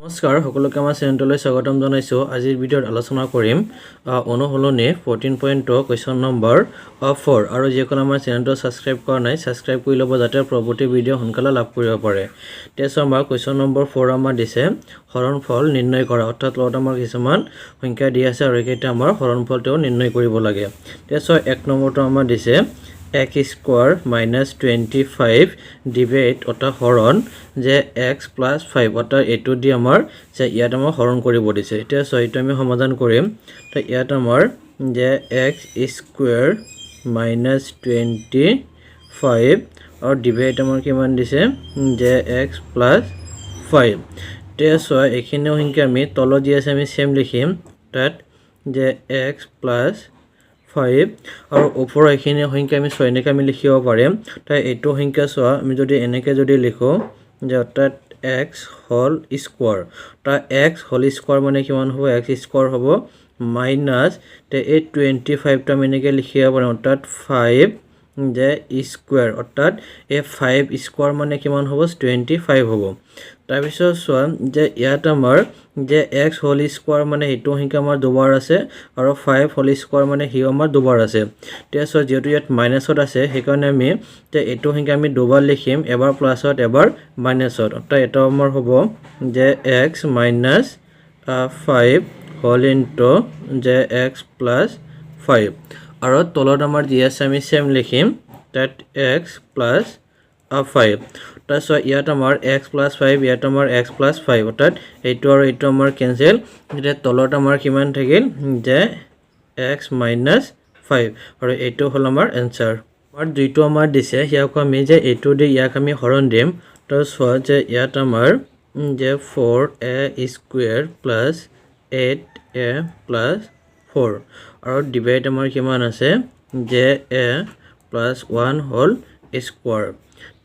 নমস্কাৰ সকলোকে আমাৰ চেনেললৈ স্বাগতম জনাইছোঁ। আজিৰ ভিডিঅ'ত আলোচনা কৰিম অনুশীলনী 14.2 কুৱেশ্যন নম্বৰ 4 আৰু যিসকলে আমাৰ চেনেলটো ছাবস্ক্ৰাইব কৰা নাই ছাবস্ক্ৰাইব কৰি ল'ব যাতে পৰৱৰ্তী ভিডিঅ' সোনকালে লাভ কৰিব পাৰে। তেজ আমাৰ কুৱেশ্যন নম্বৰ 4 আমাৰ দিছে হৰণফল নিৰ্ণয় কৰা, অৰ্থাৎ তলত আমাৰ কিছুমান সংখ্যা দি আছে আৰু এইকেইটা আমাৰ হৰণফলটো নিৰ্ণয় কৰিব লাগে। তেজ 1 নম্বৰটো আমাৰ দিছে x স্কোয়ার মাইনাস 25 ডিভাইড অর্থাৎ হরণ যে x প্লাস 5 অর্থাৎ এইটো দি আমার যে ইয়াত আমার হরণ কৰিব দিছে। এতিয়া সৈটো আমি সমাধান কৰিম। তো ইয়াত আমাৰ যে x স্কোয়াৰ মাইনাস 25 আৰু ডিভাইড আমাৰ কিমান দিছে যে x প্লাস 5। এতিয়া এইখিনি সংখ্যা আমি তলত দি আছে আমি সেম লিখিম তাত যে x প্লাস 5 और ऊपर এইখিনি সংখ্যা আমি 6 এনেকৈ আমি লিখিব পাৰিম। তাই এইটো সংখ্যা চোৱা আমি যদি এনেকৈ যদি লিখো যে অৰ্থাৎ x হোল স্কোয়ার তা x হোল স্কোয়ার মানে কিমান হ'ব x স্কোয়ার হ'ব মাইনাস তে এই 25 টা আমি এনেকৈ লিখিব পাৰিম অৰ্থাৎ 5 যে স্কোয়াৰ অৰ্থাৎ এই 5 স্কোয়াৰ মানে কিমান হ'ব 25 হ'ব। তাৰপিছত চোৱা যে ইয়াত আমাৰ যে x হোল স্কোয়াৰ মানে এইটো সংখ্যা আমাৰ দুবাৰ আছে আৰু 5 হোল স্কোয়াৰ মানে হিও আমাৰ দুবাৰ আছে। তেতিয়া চোৱা যেহেতু ইয়াত মাইনাছত আছে সেইকাৰণে আমি তে এইটো সংখ্যা আমি দুবাৰ লিখিম, এবাৰ প্লাছত এবাৰ মাইনাছত। অৰ্থাৎ এটা আমাৰ হ'ব যে x মাইনাস 5 হোল ইনটু যে x প্লাস 5 আৰু তলত আমাৰ যি আছে আমি সেম লিখিম তাত x প্লাস 5। তাৰপিছত ইয়াত আমাৰ x প্লাস 5 ইয়াত আমাৰ x প্লাস 5 অৰ্থাৎ এইটো আৰু এইটো আমাৰ কেনসেল। এতিয়া তলত আমাৰ কিমান থাকিল যে x মাইনাস 5 আৰু এইটো হ'ল আমাৰ এনসাৰ। আমাৰ দুইটো আমাৰ দিছে ইয়াক আমি যে এইটো দি ইয়াক আমি হৰণ দিম। তো চোৱা যে ইয়াত আমাৰ যে 4a square plus 8a plus 4 আৰু ডিভাইড আমাৰ কিমান আছে যে a প্লাস 1 হোল স্কোয়াৰ।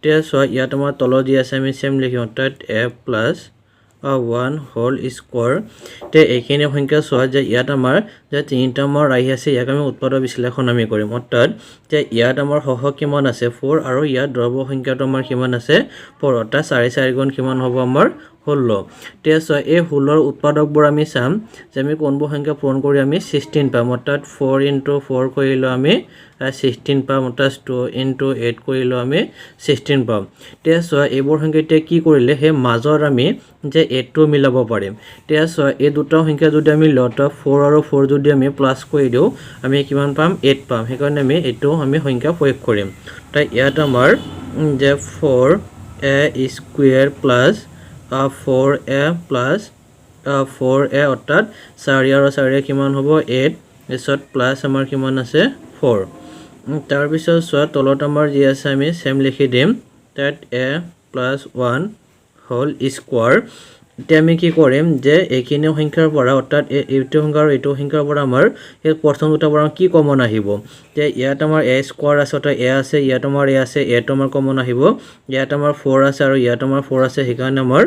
তেতিয়া চোৱা ইয়াত আমাৰ তলত দি আছে আমি সেম লিখিম অৰ্থাৎ a প্লাস 1 হোল স্কোয়াৰ। তে এইখিনি সংখ্যা চোৱা যে ইয়াত আমাৰ যে তিনিটা আমাৰ আহি আছে ইয়াক আমি উৎপাদক বিশ্লেষণ আমি কৰিম অৰ্থাৎ যে ইয়াত আমাৰ হহক কিমান আছে 4 আৰু ইয়াত দ্ৰব্য সংখ্যাটো আমাৰ কিমান আছে 4 অৰ্থাৎ 4 4 গুণ কিমান হ'ব আমাৰ 16। তেতিয়া চোৱা এই 16ৰ উৎপাদকবোৰ আমি চাম যে আমি কোনবোৰ সংখ্যা পূৰণ কৰি আমি 16 পাম অৰ্থাৎ 4 × 4 কৰিলে আমি 16 পাম অৰ্থাৎ 2 × 8 কৰিলে আমি 16 পাম। তেতিয়া চোৱা এইবোৰ সংখ্যা এতিয়া কি কৰিলে সেই মাজৰ আমি যে 8টো মিলাব পাৰিম। তেতিয়া চোৱা এই দুটা সংখ্যা যদি আমি লওঁ 4 আৰু 4 যদি আমি প্লাস কৰি দিওঁ আমি কিমান পাম 8 পাম। সেইকাৰণে আমি এইটো আমি সংখ্যা প্ৰয়োগ কৰিম। তাই ইয়াত আমাৰ যে 4a square plus 4a plus 4a অৰ্থাৎ 4 আৰু 4 কিমান হ'ব 8 পিছত প্লাস আমাৰ কিমান আছে 4। তাৰপিছত চোৱা তলত আমাৰ যি আছে আমি সেম লিখি দিম তাত a প্লাস 1 হোল স্কোয়ার। এতিয়া আমি কি কৰিম যে এইখিনি সংখ্যাৰ পৰা অৰ্থাৎ এইটো সংখ্যা আৰু এইটো সংখ্যাৰ পৰা আমাৰ এই প্ৰথম দুটাৰ পৰা কি কমন আহিব যে ইয়াত আমাৰ a স্কোয়াৰ আছে অৰ্থাৎ a আছে ইয়াত আমাৰ a আছে এটো আমাৰ কমন আহিব, ইয়াত আমাৰ 4 আছে আৰু ইয়াত আমাৰ 4 আছে সেইকাৰণে আমাৰ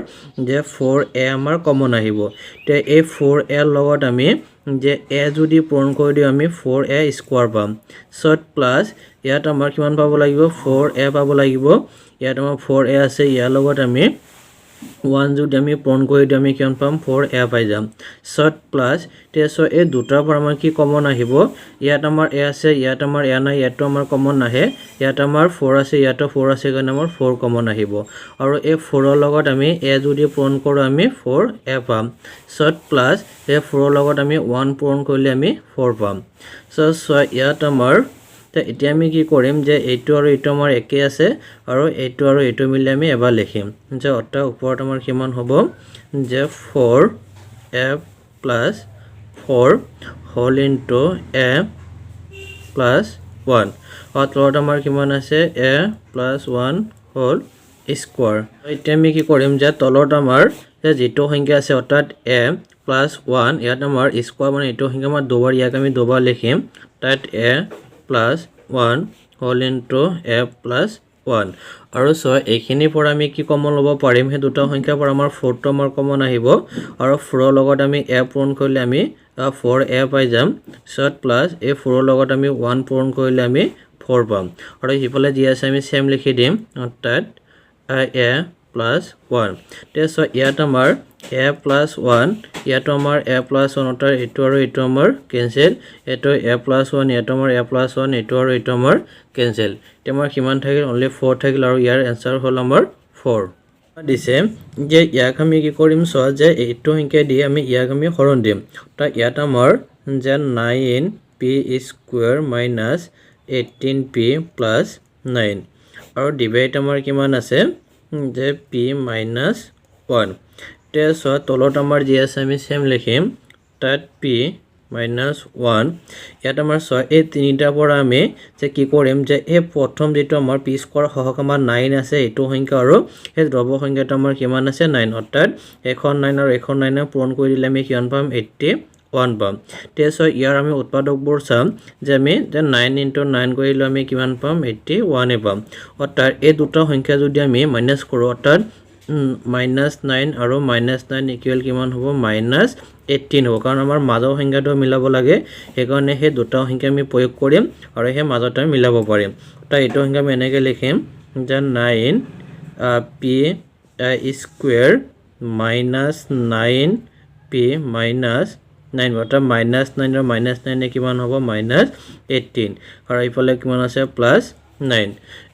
যে 4a আমাৰ কমন আহিব। তে এই 4a লগত আমি যে a যদি পূৰণ কৰি দিওঁ আমি 4a স্কোয়াৰ পাম সত প্লাস ইয়াত আমাৰ কিমান পাব লাগিব 4a পাব লাগিব, ইয়াত আমাৰ 4a আছে ইয়াৰ লগত আমি 1 যদি আমি পূৰণ কৰি দিওঁ আমি কিমান পাম 4a পাই যাম সত প্লাস। তেতিয়া এই দুটাৰ পৰা আমাৰ কি কমন আহিব ইয়াত আমাৰ a আছে ইয়াত আমাৰ a নাই ইয়াতো আমাৰ কমন নাহে, ইয়াত আমাৰ 4 আছে ইয়াতো 4 আছে কাৰণে আমাৰ 4 কমন আহিব আৰু এই 4ৰ লগত আমি a যদি পূৰণ কৰোঁ আমি 4a পাম সত প্লাস এই 4ৰ লগত আমি 1 পূৰণ কৰিলে আমি 4 পাম। সো ইয়াত আমাৰ এতিয়া আমি কি কৰিম যে এইটো আৰু এইটো আমাৰ একে আছে আৰু এইটো আৰু এইটো মিলি আমি এবাৰ লিখিম যে অৰ্থাৎ ওপৰত আমাৰ কিমান হ'ব যে 4a plus 4 whole into a plus 1 আৰু তলত আমাৰ কিমান আছে a প্লাস 1 হোল স্কোয়াৰ। এতিয়া আমি কি কৰিম যে তলত আমাৰ যে যিটো সংখ্যা আছে অৰ্থাৎ a প্লাস 1 ইয়াত আমাৰ স্কোয়াৰ মানে এইটো সংখ্যা আমাৰ দুবাৰ ইয়াক আমি দুবাৰ লিখিম তাত a plus 1 whole into a plus 1 আৰু সো এইখিনিৰ পৰা আমি কি কমন ল'ব পাৰিম সেই দুটা সংখ্যাৰ পৰা আমাৰ 4টো আমাৰ কমন আহিব আৰু 4ৰ লগত আমি a পূৰণ কৰিলে আমি 4a পাই যাম সত প্লাস এই 4ৰ লগত আমি 1 পূৰণ কৰিলে আমি 4 পাম আৰু হিফালে যি আছে আমি সেম লিখি দিম অৰ্থাৎ a প্লাছ 1 তে চ ইয়াত আমাৰ a প্লাছ 1 ইয়াত আমাৰ a প্লাছ 1 অৰ্থাৎ এইটো আৰু এইটো আমাৰ কেনসেল এটো a প্লাছ 1 ইয়াত আমাৰ a প্লাছ 1 এইটো আৰু এইটো আমাৰ কেনসেল তে আমাৰ কিমান থাকিল অনলি 4 থাকিল আৰু ইয়াৰ এনসাৰ হ'ল আমাৰ 4 দিছে যে ইয়াক আমি কি কৰিম চ যে এইটো সংখ্যা দি আমি ইয়াক আমি হৰণ দিম তা ইয়াত আমাৰ যে 9p square minus 18p plus 9 আৰু ডিভাইড আমাৰ কিমান আছে যে p মাইনাস 1 তে চ তলত আমাৰ যি আছে আমি সেম লিখিম তাত p মাইনাস 1 ইয়াত আমাৰ চ এই তিনিটা পৰা আমি যে কি কৰিম যে এই প্ৰথম যেটো আমাৰ p স্কয়াৰ সহক আমাৰ 9 আছে এটো সংখ্যা আৰু এই দ্ৰব সংখ্যাটো আমাৰ কিমান আছে 9 অৰ্থাৎ এখন 9 আৰু এখন 9 পূৰণ কৰি দিলে আমি কিমান পাম 81 পাম তে চ ইয়াৰ আমি উৎপাদকবোৰ চাম যে আমি যে 9 * 9 কৰিলে আমি কিমান পাম 81 পাম অৰ্থাৎ এই দুটা সংখ্যা যদি আমি মাইনাস কৰো অৰ্থাৎ -9 আৰু -9 ইকুৱেল কিমান হ'ব -18 হ'ব কাৰণ আমাৰ মাজৰ সংখ্যাটো মিলাব লাগে সেইকাৰণে সেই দুটা সংখ্যা আমি প্ৰয়োগ কৰিম আৰু সেই মাজতে মিলাব পাৰিম তা এইটো সংখ্যা আমি এনেকৈ লিখিম যে 9p স্কয়াৰ -9p -9 অৰ্থাৎ -9 আৰু -9 কিমান হ'ব -18 আৰু ইফালে কিমান আছে +9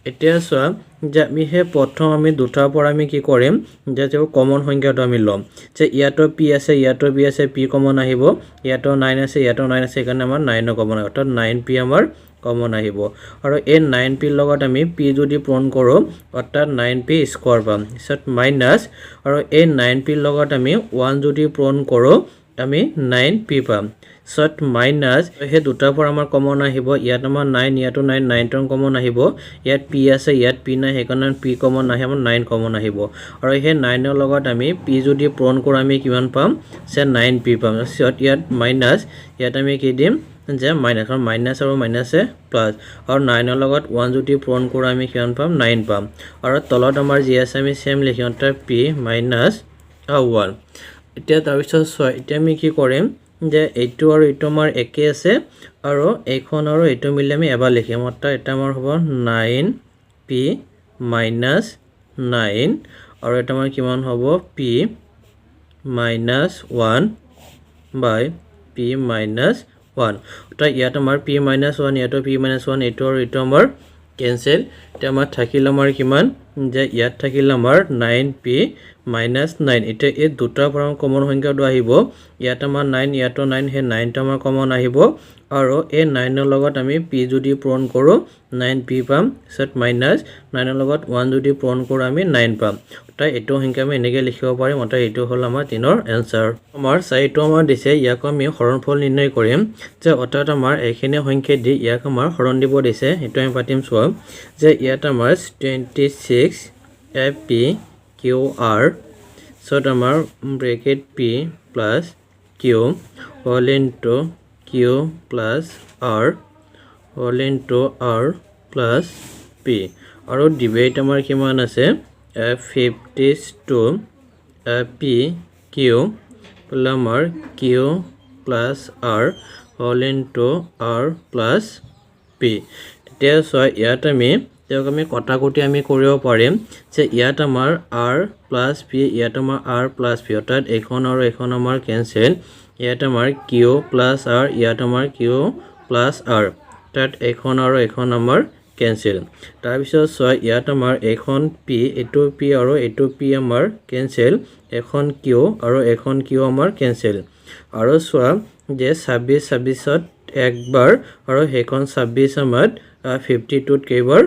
এতিয়া চোৱা যে আমি হে প্ৰথম আমি দুটাৰ পৰা আমি কি কৰিম যে কমন সংখ্যাটো আমি লম যে ইয়াতো p আছে ইয়াতো p আছে p কমন আহিব ইয়াতো 9 আছে ইয়াতো 9 আছে কাৰণ আমাৰ 9 কমন অৰ্থাৎ 9p আমাৰ কমন আহিব আৰু এই 9p লগত আমি p যদি পূৰণ কৰো অৰ্থাৎ 9p স্কয়াৰ পাম পিছত মাইনাস আৰু এই 9p লগত আমি 1 যদি পূৰণ কৰো আমি 9p পাম সট মাইনাস হে দুটা পৰা আমাৰ কমন আহিব ইয়াত আমাৰ 9 ইয়াতো 9 9 টন কমন আহিব ইয়াত p আছে ইয়াত p নাই হেকনৰ p কমন নাহে আমাৰ 9 কমন আহিব আৰু হে 9 ৰ লগত আমি p যদি পূৰণ কৰো আমি কিমান পাম সে 9p পাম সট ইয়াত মাইনাস ইয়াত আমি কি দিম যে মাইনাস আৰু মাইনাস আৰু মাইনাসে প্লাস আৰু 9 ৰ লগত 1 যদি পূৰণ কৰো আমি কিমান পাম 9 পাম আৰু তলত আমাৰ যি আছে আমি সেম লিখিম তাৰ p মাইনাস 1 এতিয়া তাৰ পিছত এতিয়া আমি কি কৰিম যে এইটো আৰু এইটো আমাৰ একে আছে আৰু এইখন আৰু এইটো মিলি আমি এবাৰ লিখিম অৰ্থাৎ এটা আমাৰ হ'ব 9p - 9 আৰু এটা আমাৰ কিমান হ'ব p - 1 by p - 1 অৰ্থাৎ ইয়াত আমাৰ p - 1 ইয়াতো p - 1 এইটো আৰু এইটো আমাৰ কেনসেল এতিয়া আমাৰ থাকিল আমাৰ কিমান যে ইয়াত থাকিল আমাৰ 9p - 9 এটা এই দুটা পৰা কমন সংখ্যাটো আহিব ইয়াত আমাৰ 9 ইয়াতো 9 হে 9 টা আমাৰ কমন আহিব আৰু এই 9 ৰ লগত আমি p যদি পূৰণ কৰো 9p পাম সট মাইনাস 9 ৰ লগত 1 যদি পূৰণ কৰো আমি 9 পাম তাই এটো সংখ্যা আমি এনেকৈ লিখিব পাৰিম অৰ্থাৎ এটো হ'ল আমাৰ 3 ৰ এনসাৰ আমাৰ চাইটো আমাৰ দিছে ইয়াক আমি হৰণফল নিৰ্ণয় কৰিম যে অৰ্থাৎ আমাৰ এইখিনি সংখ্যা দি ইয়াক আমাৰ হৰণ দিব দিছে এটো আমি পাতিম চোৱা যে ইয়াত আমাৰ 26p qr সট আমাৰ bracket p plus q whole into q plus r whole into r plus p আৰু ডিভাইড আমাৰ কিমান আছে 52 p q plus আমাৰ q plus r whole into r plus p এতিয়া চোৱা ইয়াত আমি আমি কটাকটি আমি কৰিব পাৰিম যে ইয়াত আমাৰ r plus p ইয়াত আমাৰ r plus p অৰ্থাৎ এখন আৰু এখন আমাৰ কেনসেল ইয়াত আমাৰ q plus r ইয়াত আমাৰ q plus r তাত এখন আৰু এখন আমাৰ কেনসেল তাৰ পিছত চোৱা ইয়াত আমাৰ এখন p এটো p আৰু এটো p আমাৰ কেনসেল এখন q আৰু এখন q আমাৰ কেনসেল আৰু চোৱা যে 26 ত একবাৰ আৰু হেখন 26 আমাৰ 52 ত কেইবাৰ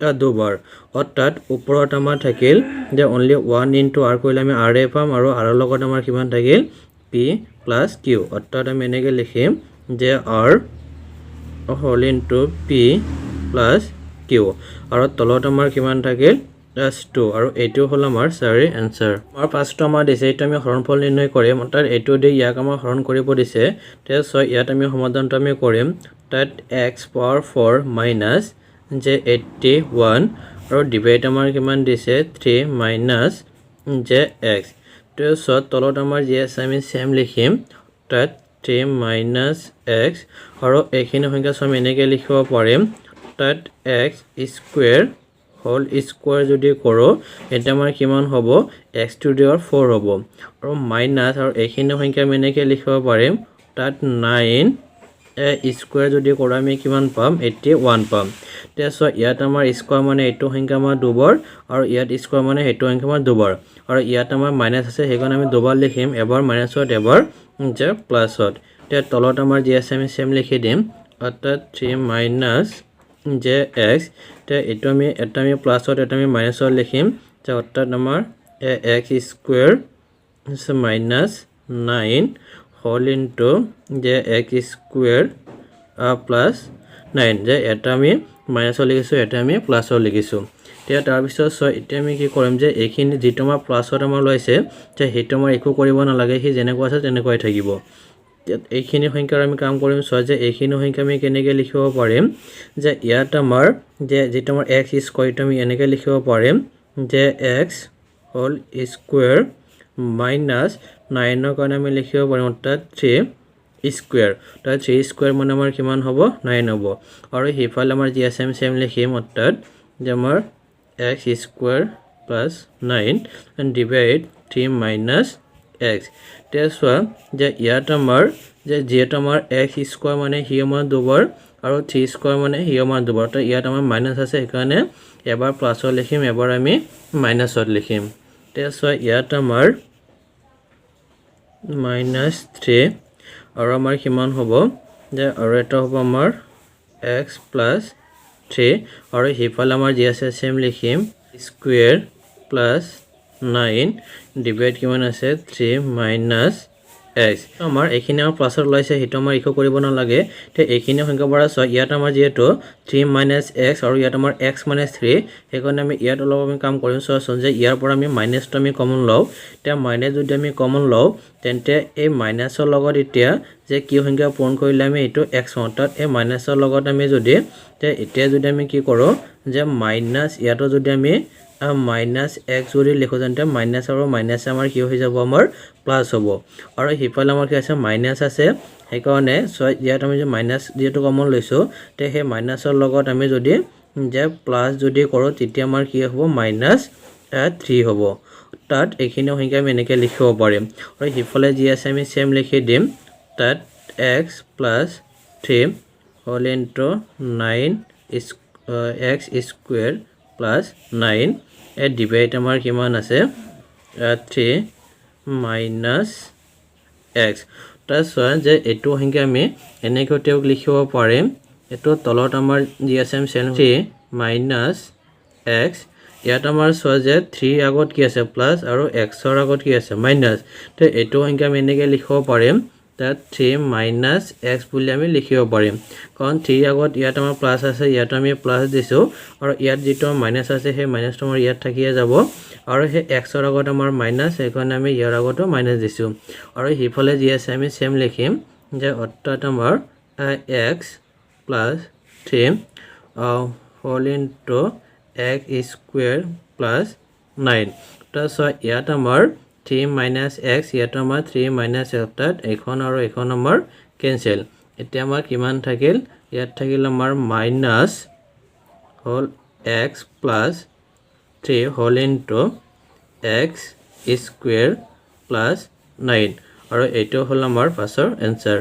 দুবাৰ অৰ্থাৎ ওপৰত আমাৰ থাকিল যে অনলি 1 ইনটু r কৰিলে আমি r এ পাম আৰু r লগত আমাৰ কিমান থাকিল p plus q অৰ্থাৎ আমি এনেকৈ লিখিম যে r whole into p plus q আৰু তলত আমাৰ কিমান থাকিল +2 আৰু এইটো হ'ল আমাৰ চাৰি এনসাৰ আমাৰ পাঁচটো আমাৰ দিছে এটা আমি হৰণফল নিৰ্ণয় কৰিম অৰ্থাৎ এইটো দি ইয়াক আমাৰ হৰণ কৰিব দিছে তে সো ইয়াত আমি সমাধানটো আমি কৰিম তাত x power 4 minus যে 81 আৰু ডিভাইড আমাৰ কিমান দিছে 3 minus যে x তে সো তলত আমাৰ যি আছে আমি সেম লিখিম তাত 3 minus x আৰু এইখিনি সংখ্যা আমি এনেকৈ লিখিব পাৰিম তাত x square হোল স্কোয়াৰ যদি কৰোঁ এতিয়া আমাৰ কিমান হ'ব x টু দি পাৱাৰ 4 হ'ব আৰু মাইনাছ আৰু এইখিনি সংখ্যা আমি এনেকৈ লিখিব পাৰিম তাত 9 স্কোয়াৰ যদি কৰোঁ আমি কিমান পাম 81 পাম তেতিয়া ইয়াত আমাৰ স্কোয়াৰ মানে এইটো সংখ্যা আমাৰ দুবাৰ আৰু ইয়াত স্কোয়াৰ মানে সেইটো সংখ্যা আমাৰ দুবাৰ আৰু ইয়াত আমাৰ মাইনাছ আছে সেইকাৰণে আমি দুবাৰ লিখিম এবাৰ মাইনাছত এবাৰ যে প্লাছত তেতিয়া তলত আমাৰ যি আছে আমি সেম লিখি দিম অৰ্থাৎ 3 মাইনাছ যে x তেতিয়া এইটো আমি এটা আমি প্লাছত এটা আমি মাইনাছত লিখিম অৰ্থাৎ আমাৰ x square minus 9 whole into যে x স্কোয়াৰ প্লাছ 9 যে এটা আমি মাইনাছত লিখিছোঁ এটা আমি প্লাছত লিখিছোঁ তেতিয়া তাৰপিছত এতিয়া আমি কি কৰিম যে এইখিনি যিটো আমাৰ প্লাছত আমাৰ লৈছে যে সেইটো আমাৰ একো কৰিব নালাগে সি যেনেকুৱা আছে তেনেকুৱাই থাকিব এইখিনি সংখ্যাৰ আমি কাম কৰিম যে এইখিনি সংখ্যা আমি কেনেকৈ লিখিব পাৰিম যে ইয়াত আমাৰ যে যিটো আমাৰ x স্কোয়াৰ এইটো আমি এনেকৈ লিখিব পাৰিম যে x হোল স্কোয়াৰ মাইনাছ 9 কাৰণে আমি লিখিব পাৰিম অৰ্থাৎ 3 স্কোয়াৰ তাত 3 স্কোয়াৰ মানে আমাৰ কিমান হ'ব 9 হ'ব আৰু সেইফালে আমাৰ যি আছে আমি সেম লিখিম অৰ্থাৎ যে আমাৰ x square plus 9 and divide 3 minus x তেতিয়া যে ইয়াত আমাৰ যে যিহেতু আমাৰ x স্কোয়াৰ মানে সি আমাৰ দুবাৰ আৰু 3 স্কোয়াৰ মানে সি আমাৰ দুবাৰ তো ইয়াত আমাৰ মাইনাছ আছে সেইকাৰণে এবাৰ প্লাছত লিখিম এবাৰ আমি মাইনাছত লিখিম তেতিয়া ইয়াত আমাৰ -3 আৰু আমাৰ কিমান হ'ব যে আৰু এটা হ'ব আমাৰ x plus 3 আৰু সেইফালে আমাৰ যি আছে সেম লিখিম স্কোয়াৰ প্লাছ 9 ডিভাইড কিমান আছে 3 মাইনাছ x আমাৰ এইখিনি আমাৰ প্লাছত ওলাইছে সেইটো আমাৰ একো কৰিব নালাগে তে এইখিনি সংখ্যা পৰা ইয়াত আমাৰ যেহেতু 3 মাইনাছ x আৰু ইয়াত আমাৰ x মাইনাছ 3 সেইকাৰণে আমি ইয়াত অলপ আমি কাম কৰিম যে ইয়াৰ পৰা আমি মাইনাছটো আমি কমন লওঁ তেতিয়া মাইনাছ যদি আমি কমন লওঁ তেন্তে এই মাইনাছৰ লগত এতিয়া যে কি সংখ্যা পূৰণ কৰিলে আমি এইটো x অৰ্থাৎ এই মাইনাছৰ লগত আমি যদি এতিয়া যদি আমি কি কৰোঁ যে মাইনাছ ইয়াতো যদি আমি মাইনাছ x যদি লিখোঁ তেন্তে মাইনাছ আৰু মাইনাছ আমাৰ কি হৈ যাব আমাৰ প্লাছ হ'ব আৰু সেইফালে আমাৰ কি আছে মাইনাছ আছে সেইকাৰণে ইয়াত আমি যে মাইনাছ যিহেতু কমন লৈছোঁ তে সেই মাইনাছৰ লগত আমি যদি যে প্লাছ যদি কৰোঁ তেতিয়া আমাৰ কি হ'ব মাইনাছ 3 হ'ব তাত এইখিনি সংখ্যা আমি এনেকৈ লিখিব পাৰিম আৰু সেইফালে যি আছে আমি সেম লিখি দিম তাত x plus 3 whole into 9 x square plus 9 divide আমাৰ কিমান আছে 3 মাইনাছ x তাৰপিছত যে এইটো সংখ্যা আমি এনেকৈ তেওঁক লিখিব পাৰিম এইটো তলত আমাৰ যি আছে আমি 3 মাইনাছ x ইয়াত আমাৰ যে 3 আগত কি আছে প্লাছ আৰু xৰ আগত কি আছে মাইনাছ তো এইটো সংখ্যা আমি এনেকৈ লিখিব পাৰিম তাত 3 মাইনাছ x বুলি আমি লিখিব পাৰিম কাৰণ 3 আগত ইয়াত আমাৰ প্লাছ আছে ইয়াত আমি প্লাছ দিছোঁ আৰু ইয়াত যিটো মাইনাছ আছে সেই মাইনাছটো আমাৰ ইয়াত থাকিয়ে যাব আৰু সেই xৰ আগত আমাৰ মাইনাছ সেইকাৰণে আমি ইয়াৰ আগতো মাইনাছ দিছোঁ আৰু সেইফালে যি আছে আমি সেম লিখিম যে অৰ্থাৎ আমাৰ x plus 3 whole into x square plus 9 তাৰপিছত ইয়াত আমাৰ 3 মাইনাছ x ইয়াত আমাৰ 3 মাইনাছ অৰ্থাৎ এখন আৰু এখন আমাৰ কেনচেল এতিয়া আমাৰ কিমান থাকিল ইয়াত থাকিল আমাৰ minus whole x plus 3 whole into x square plus 9 আৰু এইটো হ'ল আমাৰ পাছৰ এনসাৰ